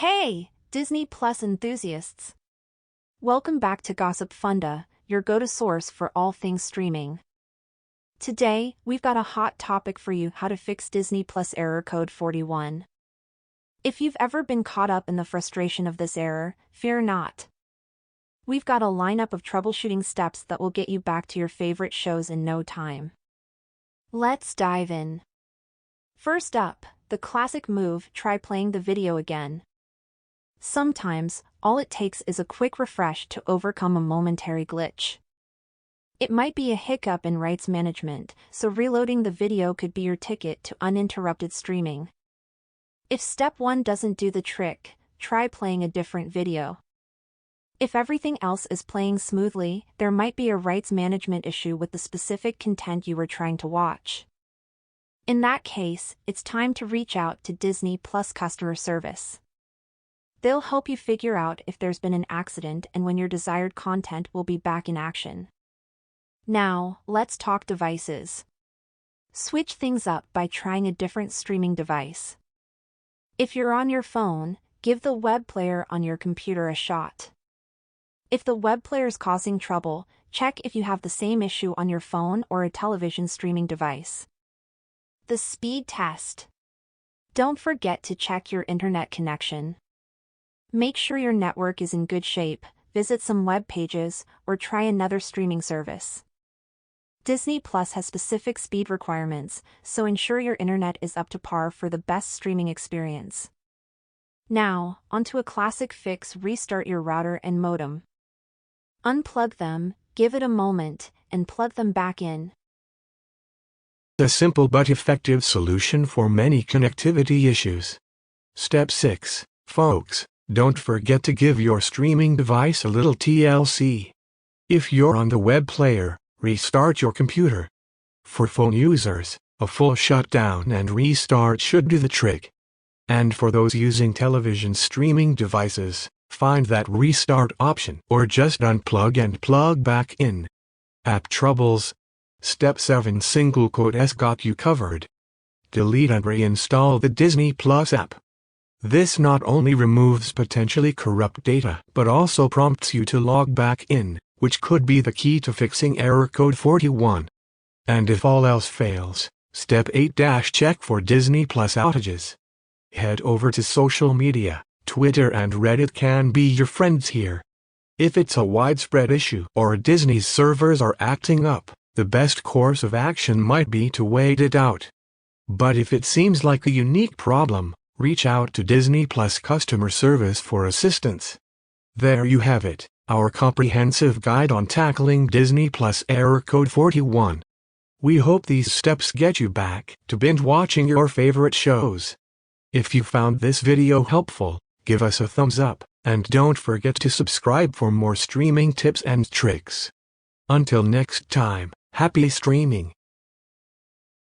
Hey, Disney Plus enthusiasts! Welcome back to Gossipfunda, your go-to source for all things streaming. Today, we've got a hot topic for you: how to fix Disney Plus error code 41. If you've ever been caught up in the frustration of this error, fear not. We've got a lineup of troubleshooting steps that will get you back to your favorite shows in no time. Let's dive in. First up, the classic move: try playing the video again. Sometimes, all it takes is a quick refresh to overcome a momentary glitch. It might be a hiccup in rights management, so reloading the video could be your ticket to uninterrupted streaming. If step 1 doesn't do the trick, try playing a different video. If everything else is playing smoothly, there might be a rights management issue with the specific content you were trying to watch. In that case, it's time to reach out to Disney Plus customer service. They'll help you figure out if there's been an accident and when your desired content will be back in action. Now, let's talk devices. Switch things up by trying a different streaming device. If you're on your phone, give the web player on your computer a shot. If the web player's causing trouble, check if you have the same issue on your phone or a television streaming device. The speed test. Don't forget to check your internet connection. Make sure your network is in good shape, visit some web pages, or try another streaming service. Disney Plus has specific speed requirements, so ensure your internet is up to par for the best streaming experience. Now, onto a classic fix: restart your router and modem. Unplug them, give it a moment, and plug them back in. A simple but effective solution for many connectivity issues. Step 6, folks. Don't forget to give your streaming device a little TLC. If you're on the web player, restart your computer. For phone users, a full shutdown and restart should do the trick. And for those using television streaming devices, find that restart option or just unplug and plug back in. App troubles. Step 7, single quote S got you covered. Delete and reinstall the Disney Plus app. This not only removes potentially corrupt data, but also prompts you to log back in, which could be the key to fixing error code 41. And if all else fails, step 8, check for Disney Plus outages. Head over to social media. Twitter and Reddit can be your friends here. If it's a widespread issue or Disney's servers are acting up, the best course of action might be to wait it out. But if it seems like a unique problem, reach out to Disney Plus customer service for assistance. There you have it, our comprehensive guide on tackling Disney Plus error code 41. We hope these steps get you back to binge watching your favorite shows. If you found this video helpful, give us a thumbs up, and don't forget to subscribe for more streaming tips and tricks. Until next time, happy streaming!